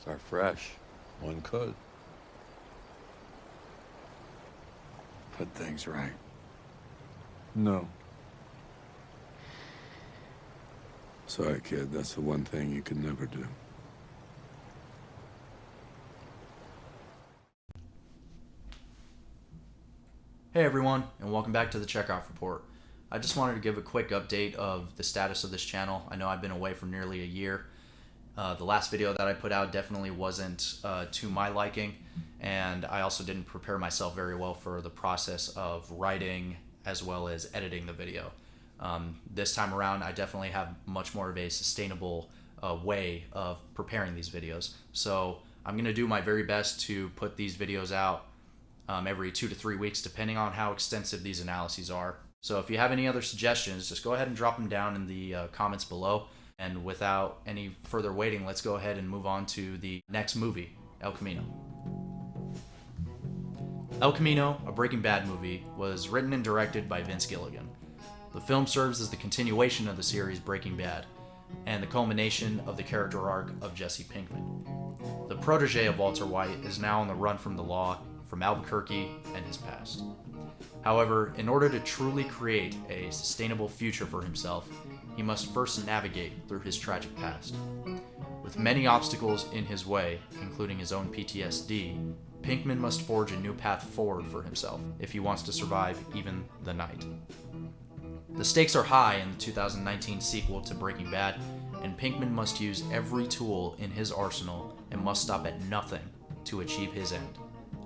Start fresh. One could. Put things right. No. Sorry, kid. That's the one thing you can never do. Hey everyone, and welcome back to the Checkoff Report. I just wanted to give a quick update of the status of this channel. I know I've been away for nearly a year. The last video that I put out definitely wasn't to my liking, and I also didn't prepare myself very well for the process of writing as well as editing the video. This time around, I definitely have much more of a sustainable way of preparing these videos. So I'm going to do my very best to put these videos out every 2 to 3 weeks, depending on how extensive these analyses are. So if you have any other suggestions, just go ahead and drop them down in the comments below. And without any further waiting, let's go ahead and move on to the next movie, El Camino. El Camino, a Breaking Bad movie, was written and directed by Vince Gilligan. The film serves as the continuation of the series Breaking Bad, and the culmination of the character arc of Jesse Pinkman. The protege of Walter White is now on the run from the law, from Albuquerque and his past. However, in order to truly create a sustainable future for himself, he must first navigate through his tragic past. With many obstacles in his way, including his own PTSD, Pinkman must forge a new path forward for himself if he wants to survive even the night. The stakes are high in the 2019 sequel to Breaking Bad, and Pinkman must use every tool in his arsenal and must stop at nothing to achieve his end.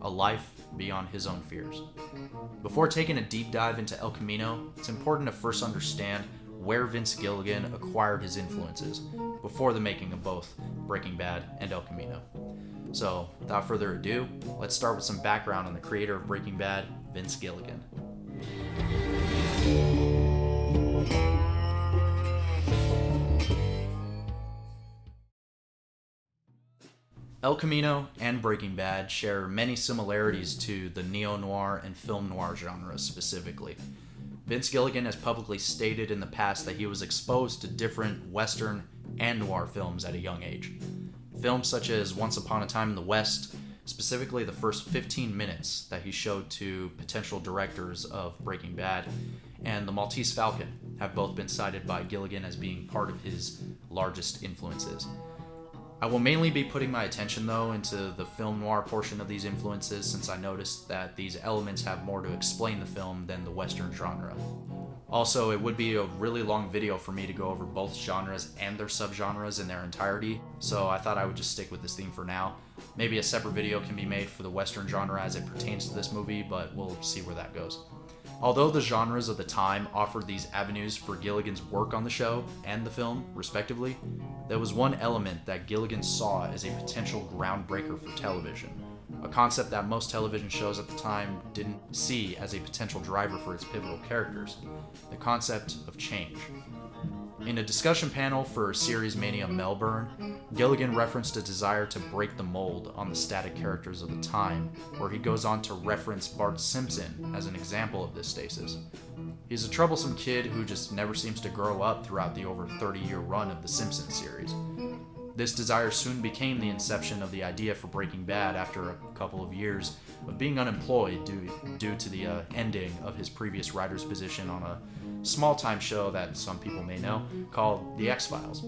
A life beyond his own fears. Before taking a deep dive into El Camino, it's important to first understand where Vince Gilligan acquired his influences before the making of both Breaking Bad and El Camino. So, without further ado, let's start with some background on the creator of Breaking Bad, Vince Gilligan. El Camino and Breaking Bad share many similarities to the neo-noir and film noir genres specifically. Vince Gilligan has publicly stated in the past that he was exposed to different Western and noir films at a young age. Films such as Once Upon a Time in the West, specifically the first 15 minutes that he showed to potential directors of Breaking Bad, and The Maltese Falcon have both been cited by Gilligan as being part of his largest influences. I will mainly be putting my attention, though, into the film noir portion of these influences, since I noticed that these elements have more to explain the film than the Western genre. Also, it would be a really long video for me to go over both genres and their subgenres in their entirety, so I thought I would just stick with this theme for now. Maybe a separate video can be made for the Western genre as it pertains to this movie, but we'll see where that goes. Although the genres of the time offered these avenues for Gilligan's work on the show and the film, respectively, there was one element that Gilligan saw as a potential groundbreaker for television, a concept that most television shows at the time didn't see as a potential driver for its pivotal characters: the concept of change. In a discussion panel for Series Mania Melbourne, Gilligan referenced a desire to break the mold on the static characters of the time, where he goes on to reference Bart Simpson as an example of this stasis. He's a troublesome kid who just never seems to grow up throughout the over 30-year run of the Simpsons series. This desire soon became the inception of the idea for Breaking Bad after a couple of years of being unemployed due to the ending of his previous writer's position on a small-time show that some people may know called The X-Files.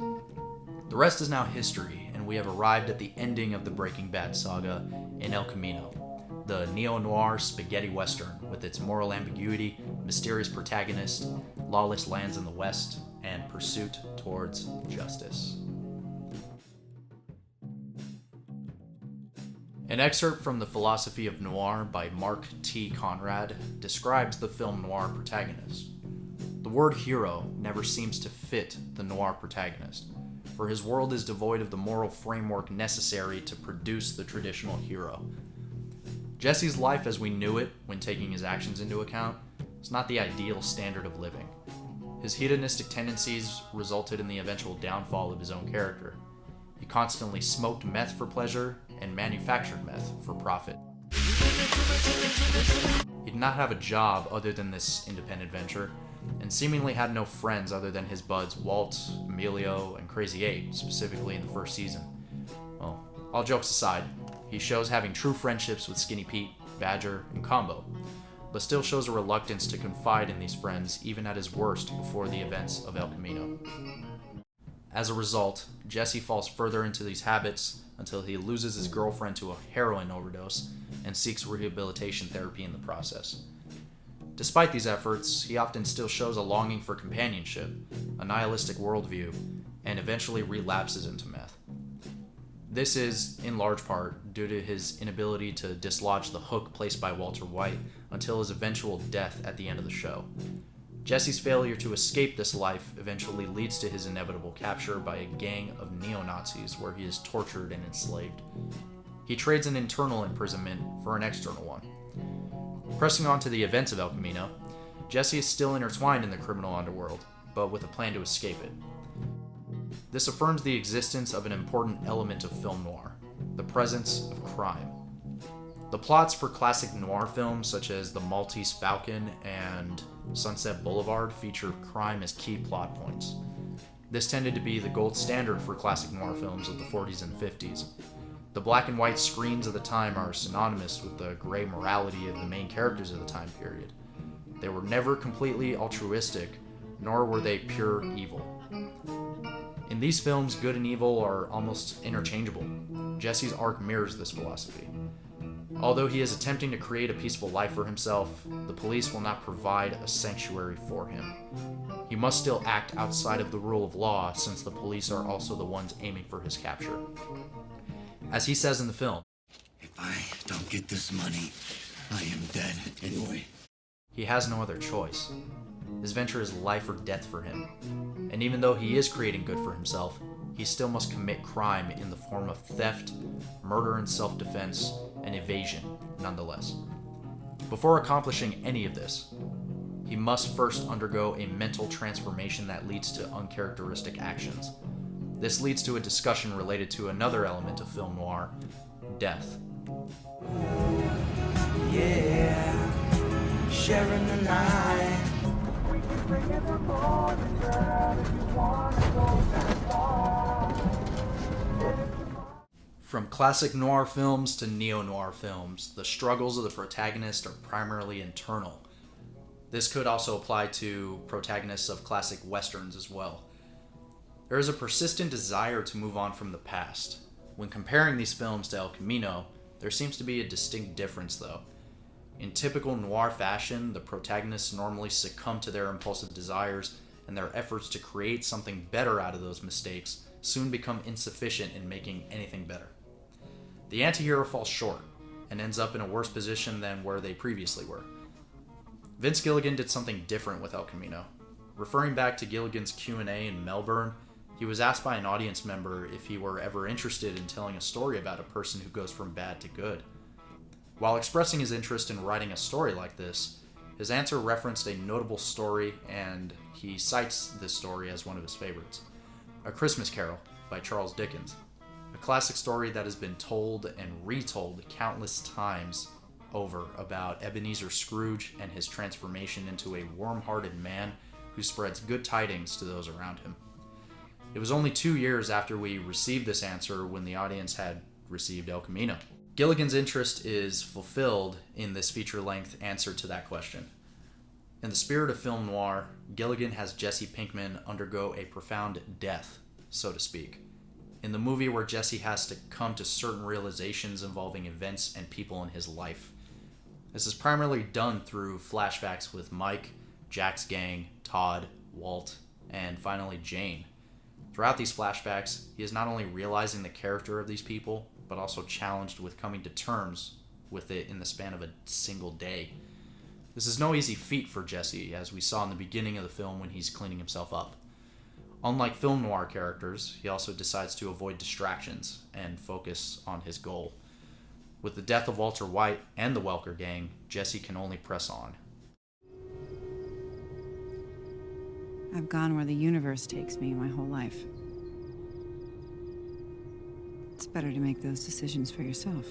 The rest is now history, and we have arrived at the ending of the Breaking Bad saga in El Camino, the neo-noir spaghetti western with its moral ambiguity, mysterious protagonist, lawless lands in the West, and pursuit towards justice. An excerpt from The Philosophy of Noir by Mark T. Conrad describes the film noir protagonist. The word hero never seems to fit the noir protagonist, for his world is devoid of the moral framework necessary to produce the traditional hero. Jesse's life as we knew it, when taking his actions into account, is not the ideal standard of living. His hedonistic tendencies resulted in the eventual downfall of his own character. He constantly smoked meth for pleasure and manufactured meth for profit. He did not have a job other than this independent venture, and seemingly had no friends other than his buds Walt, Emilio, and Crazy 8, specifically in the first season. Well, All jokes aside, he shows having true friendships with Skinny Pete, Badger, and Combo, but still shows a reluctance to confide in these friends even at his worst before the events of El Camino. As a result, Jesse falls further into these habits until he loses his girlfriend to a heroin overdose and seeks rehabilitation therapy in the process. Despite these efforts, he often still shows a longing for companionship, a nihilistic worldview, and eventually relapses into meth. This is, in large part, due to his inability to dislodge the hook placed by Walter White until his eventual death at the end of the show. Jesse's failure to escape this life eventually leads to his inevitable capture by a gang of neo-Nazis where he is tortured and enslaved. He trades an internal imprisonment for an external one. Pressing on to the events of El Camino, Jesse is still intertwined in the criminal underworld, but with a plan to escape it. This affirms the existence of an important element of film noir, the presence of crime. The plots for classic noir films such as The Maltese Falcon and Sunset Boulevard feature crime as key plot points. This tended to be the gold standard for classic noir films of the 40s and 50s. The black and white screens of the time are synonymous with the gray morality of the main characters of the time period. They were never completely altruistic, nor were they pure evil. In these films, good and evil are almost interchangeable. Jesse's arc mirrors this philosophy. Although he is attempting to create a peaceful life for himself, the police will not provide a sanctuary for him. He must still act outside of the rule of law since the police are also the ones aiming for his capture. As he says in the film, "If I don't get this money, I am dead anyway." He has no other choice. His venture is life or death for him. And even though he is creating good for himself, he still must commit crime in the form of theft, murder in self-defense, and evasion, nonetheless. Before accomplishing any of this, he must first undergo a mental transformation that leads to uncharacteristic actions. This leads to a discussion related to another element of film noir, death. Yeah, sharing the night. We can bring it the morning, girl, if you want to go that far. From classic noir films to neo-noir films, the struggles of the protagonist are primarily internal. This could also apply to protagonists of classic westerns as well. There is a persistent desire to move on from the past. When comparing these films to El Camino, there seems to be a distinct difference though. In typical noir fashion, the protagonists normally succumb to their impulsive desires, and their efforts to create something better out of those mistakes soon become insufficient in making anything better. The anti-hero falls short, and ends up in a worse position than where they previously were. Vince Gilligan did something different with El Camino. Referring back to Gilligan's Q&A in Melbourne, he was asked by an audience member if he were ever interested in telling a story about a person who goes from bad to good. While expressing his interest in writing a story like this, his answer referenced a notable story, and he cites this story as one of his favorites. A Christmas Carol by Charles Dickens. A classic story that has been told and retold countless times over about Ebenezer Scrooge and his transformation into a warm-hearted man who spreads good tidings to those around him. It was only 2 years after we received this answer when the audience had received El Camino. Gilligan's interest is fulfilled in this feature-length answer to that question. In the spirit of film noir, Gilligan has Jesse Pinkman undergo a profound death, so to speak, in the movie where Jesse has to come to certain realizations involving events and people in his life. This is primarily done through flashbacks with Mike, Jack's gang, Todd, Walt, and finally Jane. Throughout these flashbacks, he is not only realizing the character of these people, but also challenged with coming to terms with it in the span of a single day. This is no easy feat for Jesse, as we saw in the beginning of the film when he's cleaning himself up. Unlike film noir characters, he also decides to avoid distractions and focus on his goal. With the death of Walter White and the Welker gang, Jesse can only press on. I've gone where the universe takes me my whole life. It's better to make those decisions for yourself.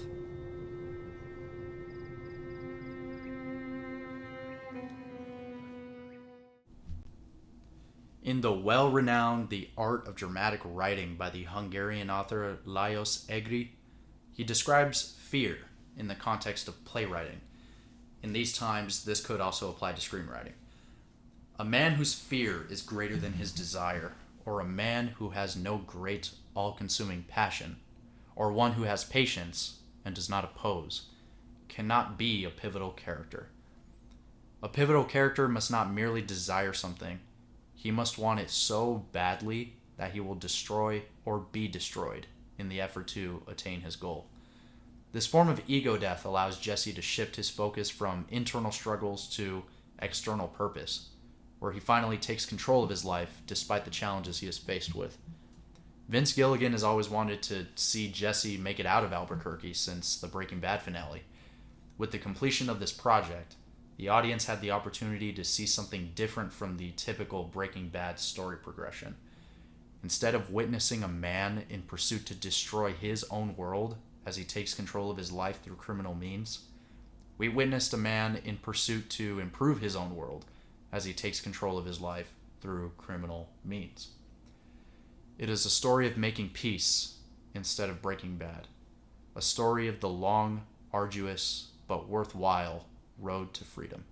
In the well-renowned The Art of Dramatic Writing by the Hungarian author Lajos Egri, He describes fear in the context of playwriting. In these times, this could also apply to screenwriting. A man whose fear is greater than his desire, or a man who has no great, all-consuming passion, or one who has patience and does not oppose, cannot be a pivotal character. A pivotal character must not merely desire something. He must want it so badly that he will destroy or be destroyed in the effort to attain his goal. This form of ego death allows Jesse to shift his focus from internal struggles to external purpose, where he finally takes control of his life despite the challenges he is faced with. Vince Gilligan has always wanted to see Jesse make it out of Albuquerque since the Breaking Bad finale. With the completion of this project, the audience had the opportunity to see something different from the typical Breaking Bad story progression. Instead of witnessing a man in pursuit to destroy his own world as he takes control of his life through criminal means, we witnessed a man in pursuit to improve his own world as he takes control of his life through criminal means. It is a story of making peace instead of breaking bad, a story of the long, arduous, but worthwhile road to freedom.